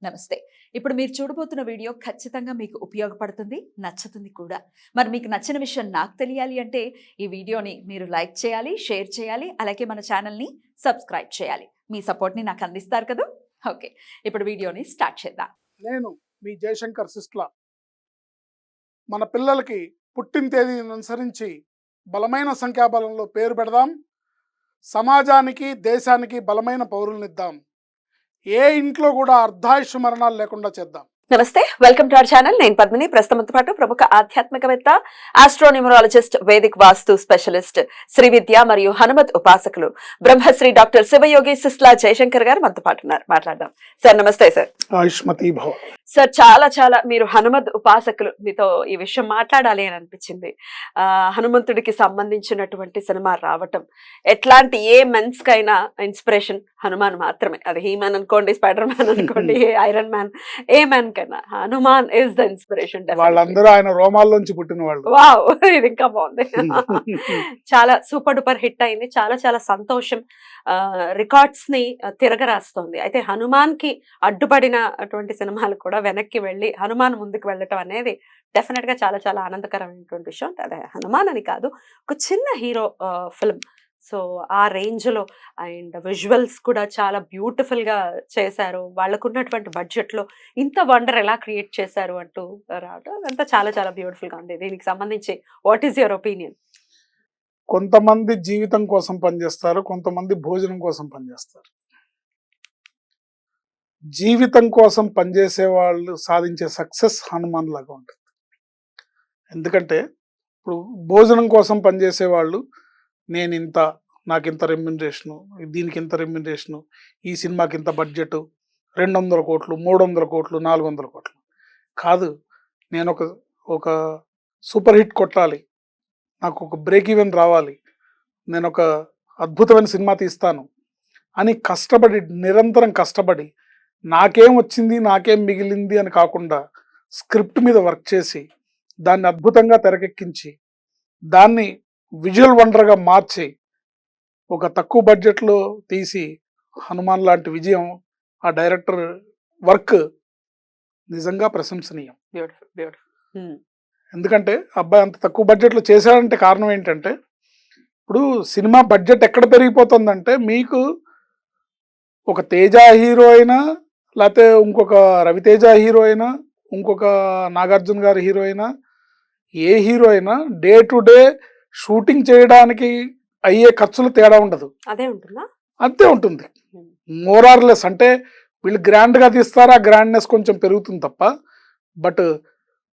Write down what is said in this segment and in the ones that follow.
నమస్తే. ఇప్పుడు మీరు చూడబోతున్న వీడియో ఖచ్చితంగా మీకు ఉపయోగపడుతుంది, నచ్చుతుంది కూడా. మరి మీకు నచ్చిన విషయం నాకు తెలియాలి అంటే ఈ వీడియోని మీరు లైక్ చేయాలి, షేర్ చేయాలి, అలాగే మన ఛానల్ని సబ్స్క్రైబ్ చేయాలి. మీ సపోర్ట్ని నాకు అందిస్తారు కదా. ఓకే, ఇప్పుడు వీడియోని స్టార్ట్ చేద్దాం. నేను మీ జయశంకర్ సిస్ట్లా. మన పిల్లలకి పుట్టిన తేదీని అనుసరించి బలమైన సంఖ్యాబలంలో పేరు పెడదాం. సమాజానికి దేశానికి బలమైన పౌరులనిద్దాం. ఏ ఇంట్లో కూడా అర్ధాయుష్ మరణాలు లేకుండా చేద్దాం. నమస్తే, వెల్కమ్ టు అవర్ ఛానల్. నేను పద్మిని. ప్రస్తుతంతో పాటు ప్రముఖ ఆధ్యాత్మికవేత్త, ఆస్ట్రోన్యూమరాలజిస్ట్, వేదిక్ వాస్తు స్పెషలిస్ట్, శ్రీ విద్య మరియు హనుమత్ ఉపాసకులు బ్రహ్మశ్రీ డాక్టర్ శివయోగి సిస్లా జయశంకర్ గారు మనతో పాటు ఉన్నారు. మాట్లాడదాం. సార్ నమస్తే. సార్ ఆయుష్మతి భవ. సార్, చాలా మీరు హనుమత్ ఉపాసకులు, మీతో ఈ విషయం మాట్లాడాలి అని అనిపించింది. హనుమంతుడికి సంబంధించినటువంటి సినిమా రావటం, ఎట్లాంటి ఏ మెన్స్ కైనా ఇన్స్పిరేషన్ హనుమాన్ మాత్రమే. అది హీమాన్ అనుకోండి, స్పైడర్ మ్యాన్ అనుకోండి, ఐరన్ మ్యాన్, ఏ మ్యాన్ కైనా హనుమాన్ ఇస్ ద ఇన్స్పిరేషన్. వాళ్ళందరూ ఆయన రోమాల్లోంచి పుట్టిన వాళ్ళు. వావ్, ఇది ఇంకా బాగుంది. చాలా సూపర్ డూపర్ హిట్ అయింది. చాలా సంతోషం. రికార్డ్స్ ని తిరగరాస్తోంది. అయితే హనుమాన్ కి అడ్డుపడిన అటువంటి సినిమాలు కూడా వెనక్కి వెళ్ళి హనుమాన్ ముందుకు వెళ్ళటం అనేది డెఫినెట్ గా చాలా ఆనందకరమైనటువంటి విషయం. అదే హనుమాన్ అని కాదు, ఒక చిన్న హీరో ఫిల్మ్. సో ఆ రేంజ్ లో అండ్ విజువల్స్ కూడా చాలా బ్యూటిఫుల్ గా చేశారు. వాళ్ళకున్నటువంటి బడ్జెట్ లో ఇంత వండర్ ఎలా క్రియేట్ చేశారు అంటూ రావడం అంతా చాలా బ్యూటిఫుల్ గా ఉంది. దీనికి సంబంధించి వాట్ ఈస్ యువర్ ఒపీనియన్? కొంతమంది జీవితం కోసం పనిచేస్తారు, కొంతమంది భోజనం కోసం పనిచేస్తారు. జీవితం కోసం పనిచేసే వాళ్ళు సాధించే సక్సెస్ హనుమాన్ లాగా ఉంటుంది. ఎందుకంటే ఇప్పుడు భోజనం కోసం పనిచేసే వాళ్ళు, నాకు ఇంత రెమ్యునరేషను, దీనికి ఇంత రెమ్యునరేషను, ఈ సినిమాకి ఇంత బడ్జెట్, 200 కోట్లు, 300 కోట్లు, 400 కోట్లు కాదు. నేను ఒక సూపర్ హిట్ కొట్టాలి, నాకు ఒక బ్రేక్ ఈవెన్ రావాలి, నేను ఒక అద్భుతమైన సినిమా తీస్తాను అని కష్టపడి, నిరంతరం కష్టపడి, నాకేం వచ్చింది, నాకేం మిగిలింది అని కాకుండా స్క్రిప్ట్ మీద వర్క్ చేసి దాన్ని అద్భుతంగా తెరకెక్కించి దాన్ని విజువల్ వండర్గా మార్చి ఒక తక్కువ బడ్జెట్లో తీసి హనుమాన్ లాంటి విజయం, ఆ డైరెక్టర్ వర్క్ నిజంగా ప్రశంసనీయం. ఎందుకంటే అబ్బాయి అంత తక్కువ బడ్జెట్లో చేశాడంటే కారణం ఏంటంటే, ఇప్పుడు సినిమా బడ్జెట్ ఎక్కడ పెరిగిపోతుందంటే, మీకు ఒక తేజ హీరో అయినా, లేకపోతే ఇంకొక రవితేజ హీరో అయినా, ఇంకొక నాగార్జున గారి హీరో అయినా, ఏ హీరో అయినా డే టు డే షూటింగ్ చేయడానికి అయ్యే ఖర్చులు తేడా ఉండదు. అదే ఉంటుందా? అంతే ఉంటుంది. మోరార్లెస్. అంటే వీళ్ళు గ్రాండ్గా తీస్తారా, గ్రాండ్నెస్ కొంచెం పెరుగుతుంది తప్ప, బట్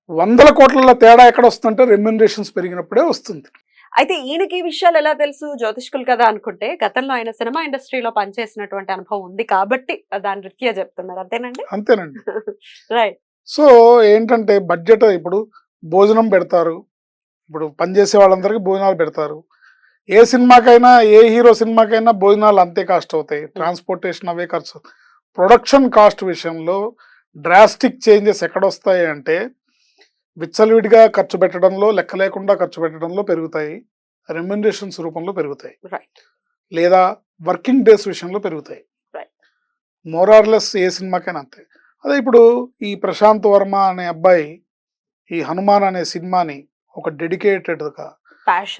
100 కోట్ల తేడా ఎక్కడ వస్తుందంటే రెమ్యునరేషన్స్ పెరిగినప్పుడే వస్తుంది. అయితే ఈయనకి ఈ విషయాలు ఎలా తెలుసు? జ్యోతిష్కులు కదా అనుకుంటే, గతంలో ఆయన సినిమా ఇండస్ట్రీలో పనిచేసినటువంటి అనుభవం ఉంది కాబట్టి దాని రీత్యా చెప్తున్నారు. అంతేనండి? అంతేనండి. రైట్. సో ఏంటంటే బడ్జెట్, ఇప్పుడు భోజనం పెడతారు, ఇప్పుడు పనిచేసే వాళ్ళందరికీ భోజనాలు పెడతారు. ఏ సినిమాకైనా, ఏ హీరో సినిమాకైనా భోజనాలు అంతే కాస్ట్ అవుతాయి, ట్రాన్స్పోర్టేషన్ అవే ఖర్చు. ప్రొడక్షన్ కాస్ట్ విషయంలో డ్రాస్టిక్ చేంజెస్ ఎక్కడొస్తాయి అంటే, విచ్చలవిడిగా ఖర్చు పెట్టడంలో, లెక్క లేకుండా ఖర్చు పెట్టడంలో పెరుగుతాయి, రెమ్యునరేషన్స్ రూపంలో పెరుగుతాయి, లేదా వర్కింగ్ డేస్ విషయంలో పెరుగుతాయి. మోరార్లెస్ ఏ సినిమాకైనా అంతే. అదే ఇప్పుడు ఈ ప్రశాంత్ వర్మ అనే అబ్బాయి ఈ హనుమాన్ అనే సినిమాని ఒక డెడికేటెడ్గా,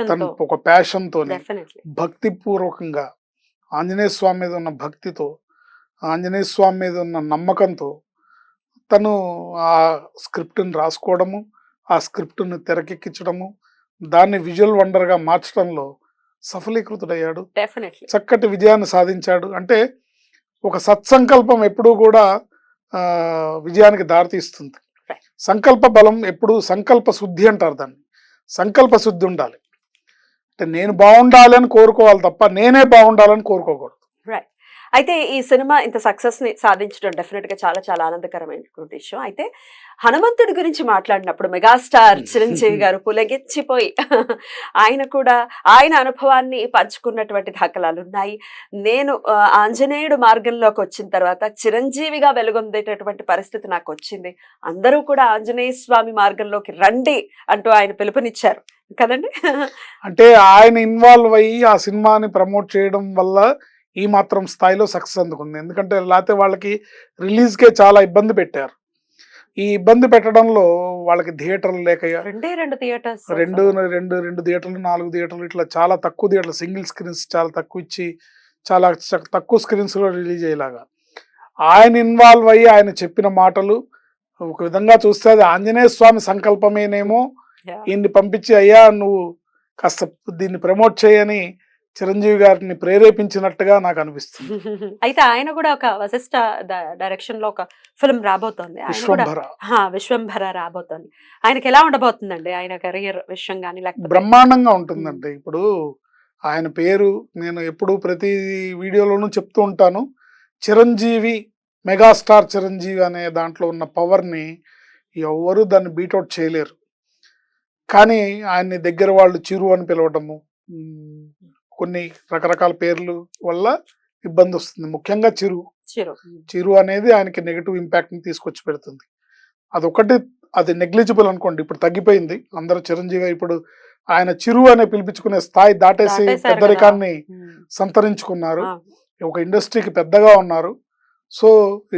తను ఒక ప్యాషన్తో, భక్తిపూర్వకంగా, ఆంజనేయ స్వామి మీద ఉన్న భక్తితో, ఆంజనేయ స్వామి మీద ఉన్న నమ్మకంతో తను ఆ స్క్రిప్ట్ని రాసుకోవడము, ఆ స్క్రిప్ట్ని తెరకెక్కించడము, దాన్ని విజువల్ వండర్గా మార్చడంలో సఫలీకృతుడయ్యాడు. చక్కటి విజయాన్ని సాధించాడు. అంటే ఒక సత్సంకల్పం ఎప్పుడూ కూడా విజయానికి దారితీస్తుంది. సంకల్ప బలం ఎప్పుడు, సంకల్ప శుద్ధి అంటారు దాన్ని. సంకల్ప శుద్ధి ఉండాలి. అంటే నేను బాగుండాలి అని కోరుకోవాలి తప్ప నేనే బాగుండాలని కోరుకోకూడదు. అయితే ఈ సినిమా ఇంత సక్సెస్ ని సాధించడం డెఫినెట్ గా చాలా ఆనందకరమైనటువంటి విషయం. అయితే హనుమంతుడి గురించి మాట్లాడినప్పుడు మెగాస్టార్ చిరంజీవి గారు పులగించిపోయి ఆయన కూడా ఆయన అనుభవాన్ని పంచుకున్నటువంటి దాఖలాలు ఉన్నాయి. నేను ఆంజనేయుడు మార్గంలోకి వచ్చిన తర్వాత చిరంజీవిగా వెలుగొందేటటువంటి పరిస్థితి నాకు వచ్చింది, అందరూ కూడా ఆంజనేయ స్వామి మార్గంలోకి రండి అంటూ ఆయన పిలుపునిచ్చారు కదండి. అంటే ఆయన ఇన్వాల్వ్ అయ్యి ఆ సినిమాని ప్రమోట్ చేయడం వల్ల ఈ మాత్రం స్థాయిలో సక్సెస్ అందుకుంది. ఎందుకంటే లేకపోతే వాళ్ళకి రిలీజ్కే చాలా ఇబ్బంది పెట్టారు. ఈ ఇబ్బంది పెట్టడంలో వాళ్ళకి థియేటర్లు లేక రెండు థియేటర్స్ రెండు రెండు రెండు థియేటర్లు 4 థియేటర్లు ఇట్లా చాలా తక్కువ థియేటర్లు సింగిల్ స్క్రీన్స్ చాలా తక్కువ ఇచ్చి చాలా తక్కువ స్క్రీన్స్లో రిలీజ్ అయ్యేలాగా ఆయన ఇన్వాల్వ్ అయ్యి ఆయన చెప్పిన మాటలు ఒక విధంగా చూస్తే అది ఆంజనేయ స్వామి సంకల్పమేనేమో ఈయన్ని పంపించి అయ్యా నువ్వు కాస్త దీన్ని ప్రమోట్ చేయని చిరంజీవి గారిని ప్రేరేపించినట్టుగా నాకు అనిపిస్తుంది. అయితే ఆయన కూడా ఒక వశిష్ట డైరెక్షన్ లో ఒక ఫిల్మ్ రాబోతోంది. ఆయన కూడా విశ్వంభర విశ్వంభర రాబోతోంది. ఆయనకి ఎలా ఉండబోతుందండి ఆయన కెరియర్ విషయం కానీ లేకపోతే బ్రహ్మాండంగా ఉంటుందండి. ఇప్పుడు ఆయన పేరు నేను ఎప్పుడు ప్రతి వీడియోలోనూ చెప్తూ ఉంటాను. చిరంజీవి మెగాస్టార్ చిరంజీవి అనే దాంట్లో ఉన్న పవర్ని ఎవరు దాన్ని బీట్అవుట్ చేయలేరు. కానీ ఆయన్ని దగ్గర వాళ్ళు చిరు అని పిలవటము కొన్ని రకరకాల పేర్లు వల్ల ఇబ్బంది వస్తుంది. ముఖ్యంగా చిరు అనేది ఆయనకి నెగిటివ్ ఇంపాక్ట్ ని తీసుకొచ్చి పెడుతుంది. అదొకటి అది నెగ్లిజిబుల్ అనుకోండి. ఇప్పుడు తగ్గిపోయింది. అందరూ చిరంజీవి ఇప్పుడు ఆయన చిరు అనే పిలిపించుకునే స్థాయి దాటేసి పెద్దరికాన్ని సంతరించుకున్నారు. ఒక ఇండస్ట్రీకి పెద్దగా ఉన్నారు. సో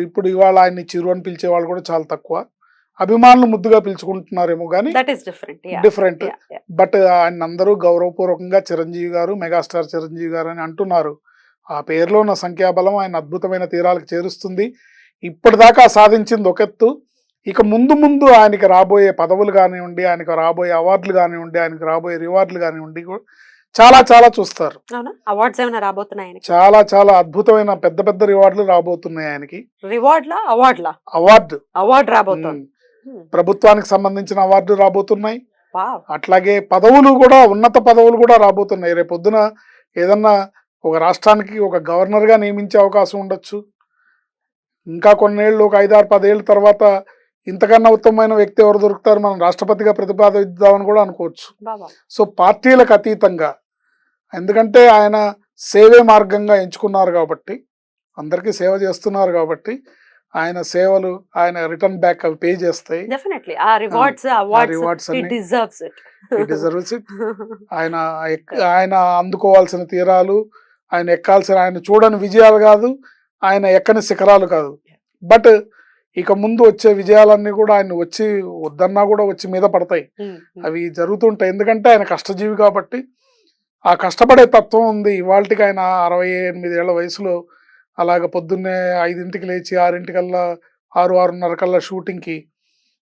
ఇప్పుడు ఇవాళ ఆయన్ని చిరు అని పిలిచే వాళ్ళు కూడా చాలా తక్కువ. అభిమానులు ముద్దుగా పిలుచుకుంటున్నారేమో కానీ డిఫరెంట్. బట్ ఆయన అందరూ గౌరవపూర్వకంగా చిరంజీవి గారు మెగాస్టార్ చిరంజీవి గారు అని అంటున్నారు. ఆ పేరులో ఉన్న సంఖ్యాబలం ఆయన అద్భుతమైన తీరాలకు చేరుస్తుంది. ఇప్పటిదాకా సాధించింది ఒక ఎత్తు. ఇక ముందు ముందు ఆయనకి రాబోయే పదవులు కానివ్వండి, ఆయనకు రాబోయే అవార్డులు కానివ్వండి, ఆయనకు రాబోయే రివార్డులు కానివ్వండి చాలా చాలా చూస్తారు. అవార్డ్స్ ఏమైనా రాబోతున్నాయి? చాలా చాలా అద్భుతమైన పెద్ద పెద్ద రివార్డులు రాబోతున్నాయి ఆయనకి. అవార్డు రాబోతుంది. ప్రభుత్వానికి సంబంధించిన అవార్డు రాబోతున్నాయి. అట్లాగే పదవులు కూడా ఉన్నత పదవులు కూడా రాబోతున్నాయి. రేపొద్దున ఏదన్నా ఒక రాష్ట్రానికి ఒక గవర్నర్ గా నియమించే అవకాశం ఉండొచ్చు. ఇంకా కొన్నేళ్ళు ఒక 5-6-10 ఏళ్ళ తర్వాత ఇంతకన్నా ఉత్తమమైన వ్యక్తి ఎవరు దొరుకుతారు, మనం రాష్ట్రపతిగా ప్రతిపాదిద్దామని కూడా అనుకోవచ్చు. సో పార్టీలకు అతీతంగా, ఎందుకంటే ఆయన సేవే మార్గంగా ఎంచుకున్నారు కాబట్టి, అందరికీ సేవ చేస్తున్నారు కాబట్టి ఆయన సేవలు ఆయన రిటర్న్ బ్యాక్ అవి పే చేస్తాయి. ఆయన ఆయన అందుకోవాల్సిన తీరాలు, ఆయన ఎక్కాల్సిన, ఆయన చూడని విజయాలు కాదు, ఆయన ఎక్కని శిఖరాలు కాదు. బట్ ఇక ముందు వచ్చే విజయాలన్నీ కూడా ఆయన వచ్చి వద్దన్నా కూడా వచ్చి మీద పడతాయి. అవి జరుగుతుంటాయి. ఎందుకంటే ఆయన కష్టజీవి కాబట్టి ఆ కష్టపడే తత్వం ఉంది. ఇవాళకి ఆయన 68 ఏళ్ల వయసులో అలాగ పొద్దున్నే 5ంటికి లేచి 6ంటికల్లా 6-6:30 కల్లా షూటింగ్కి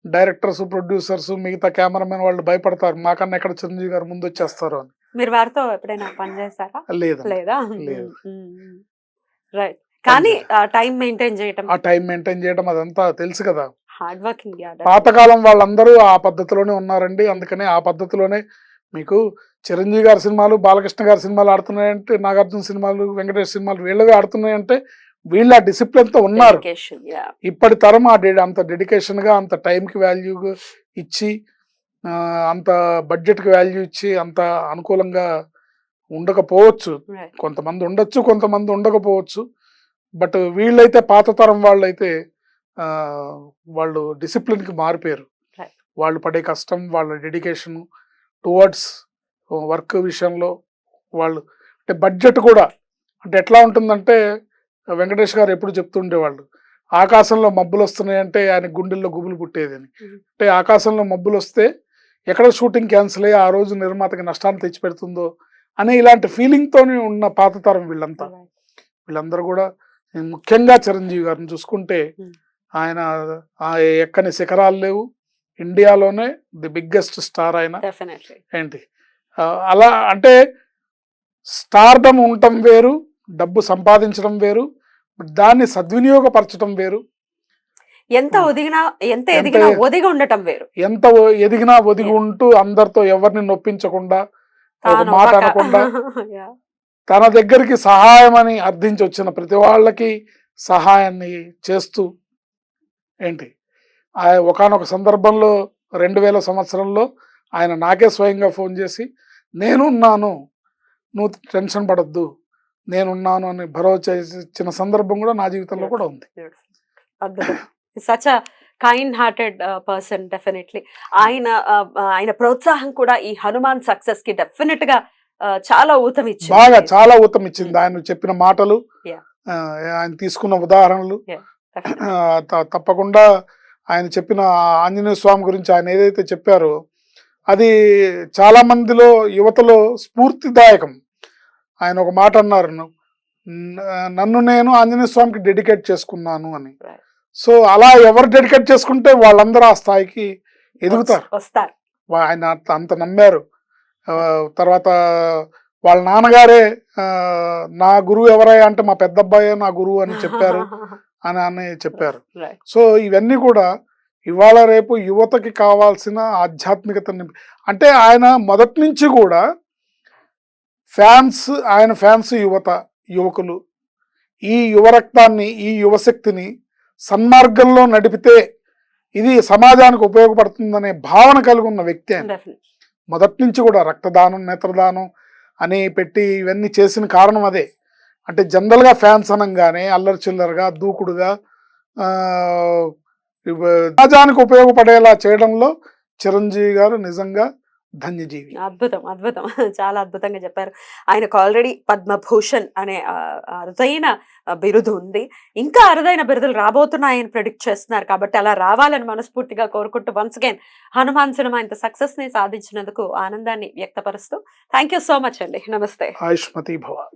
డైరెక్టర్స్, ప్రొడ్యూసర్స్, మిగతా కెమెరామెన్ వాళ్ళు భయపడతారు, మాకన్నా ఎక్కడ చిరంజీవి గారు ముందు వచ్చేస్తారు అని. మీరు వారితో ఎప్పుడైనా పనిచేశారా? లేదా. రైట్. కానీ ఆ టైం మెయింటైన్ చేయటం అదంతా తెలుసు కదా. Hard working. పాతకాలం వాళ్ళందరూ ఆ పద్ధతిలోనే ఉన్నారండి. అందుకనే ఆ పద్ధతిలోనే మీకు చిరంజీవి గారి సినిమాలు, బాలకృష్ణ గారి సినిమాలు ఆడుతున్నాయంటే, నాగార్జున సినిమాలు, వెంకటేష్ సినిమాలు వీళ్ళవే ఆడుతున్నాయంటే వీళ్ళు ఆ డిసిప్లిన్ తో ఉన్నారు. ఇప్పటి తరం అంత డెడికేషన్ గా, అంత టైంకి వాల్యూ ఇచ్చి, అంత బడ్జెట్ కి వాల్యూ ఇచ్చి, అంత అనుకూలంగా ఉండకపోవచ్చు. కొంతమంది ఉండొచ్చు, కొంతమంది ఉండకపోవచ్చు. బట్ వీళ్ళైతే పాత తరం వాళ్ళైతే వాళ్ళు డిసిప్లిన్ కి మారిపోయారు. వాళ్ళు పడే కష్టం, వాళ్ళ డెడికేషన్ టువర్డ్స్ వర్క్ విషయంలో వాళ్ళు, అంటే బడ్జెట్ కూడా అంటే ఎట్లా ఉంటుందంటే, వెంకటేష్ గారు ఎప్పుడు చెప్తుండేవాళ్ళు, ఆకాశంలో మబ్బులు వస్తున్నాయంటే ఆయన గుండెల్లో గుబులు పుట్టేది అని. అంటే ఆకాశంలో మబ్బులు వస్తే ఎక్కడ షూటింగ్ క్యాన్సిల్ అయ్యి ఆ రోజు నిర్మాతకి నష్టాన్ని తెచ్చిపెడుతుందో అనే ఇలాంటి ఫీలింగ్తోనే ఉన్న పాత తరం వీళ్ళంతా. వీళ్ళందరూ కూడా ముఖ్యంగా చిరంజీవి గారిని చూసుకుంటే ఆయన ఎక్కని శిఖరాలు లేవు. ఇండియాలోనే ది బిగ్గెస్ట్ స్టార్ ఆయన. ఏంటి అలా అంటే స్టార్డమ్ ఉండటం వేరు, డబ్బు సంపాదించడం వేరు, దాన్ని సద్వినియోగపరచడం వేరు. ఎంత ఎదిగినా ఒదిగి ఉంటూ అందరితో ఎవరిని నొప్పించకుండా, మాట అనకుండా, తన దగ్గరికి సహాయం అని అర్థించి వచ్చిన ప్రతి వాళ్ళకి సహాయాన్ని చేస్తూ ఏంటి ఒకానొక సందర్భంలో 2000 సంవత్సరంలో ఆయన నాకే స్వయంగా ఫోన్ చేసి, నేనున్నాను, నువ్వు టెన్షన్ పడద్దు, నేనున్నాను అని భరోసా ఇచ్చిన సందర్భం కూడా నా జీవితంలో కూడా ఉంది. Such a kind hearted person. Definitely ఆయన ప్రోత్సాహం కూడా ఈ హనుమాన్ సక్సెస్ కి డెఫినెట్ గా చాలా ఊతమిచ్చింది. బాగా చాలా ఊతం ఇచ్చింది ఆయన చెప్పిన మాటలు, Yeah. ఆయన తీసుకున్న ఉదాహరణలు. Yeah, definitely. తప్పకుండా ఆయన చెప్పిన ఆంజనేయ స్వామి గురించి ఆయన ఏదైతే చెప్పారో అది చాలా మందిలో యువతలో స్ఫూర్తిదాయకం. ఆయన ఒక మాట అన్నారు, నన్ను నేను ఆంజనేయ స్వామికి డెడికేట్ చేసుకున్నాను అని. Right. సో అలా ఎవరు డెడికేట్ చేసుకుంటే వాళ్ళందరూ ఆ స్థాయికి ఎదుగుతారు. వస్తారు. ఆయన అంత నమ్మారు. తర్వాత వాళ్ళ నాన్నగారే నా గురువు ఎవరయ్యా అంటే మా పెద్ద అబ్బాయే నా గురువు అని చెప్పారు అని చెప్పారు. Right. సో ఇవన్నీ కూడా ఇవాళ రేపు యువతకి కావాల్సిన ఆధ్యాత్మికతని, అంటే ఆయన మొదటి నుంచి కూడా ఆయన ఫ్యాన్స్ యువకులు ఈ యువరక్తాన్ని, ఈ యువశక్తిని సన్మార్గంలో నడిపితే ఇది సమాజానికి ఉపయోగపడుతుందనే భావన కలిగి ఉన్న వ్యక్తి ఆయన. Definitely. మొదటి నుంచి కూడా రక్తదానం, నేత్రదానం అని పెట్టి ఇవన్నీ చేసిన కారణం అదే. అంటే జనరల్గా ఫ్యాన్స్ అనగానే అల్లరి చిల్లరగా దూకుడుగా సమాజానికి ఉపయోగపడేలా చేయడంలో చిరంజీవి గారు నిజంగా ధన్యజీవి. అద్భుతం, అద్భుతం. చాలా అద్భుతంగా చెప్పారు. ఆయనకు ఆల్రెడీ పద్మభూషణ్ అనే అరుదైన బిరుదు ఉంది. ఇంకా అరుదైన బిరుదులు రాబోతున్నాయని ప్రెడిక్ట్ చేస్తున్నారు. కాబట్టి అలా రావాలని మనస్ఫూర్తిగా కోరుకుంటూ వన్స్ అగైన్ హనుమాన్ సినిమా ఇంత సక్సెస్ ని సాధించినందుకు ఆనందాన్ని వ్యక్తపరుస్తూ థ్యాంక్ యూ సో మచ్ అండి. నమస్తే. ఆయుష్మతి భవ.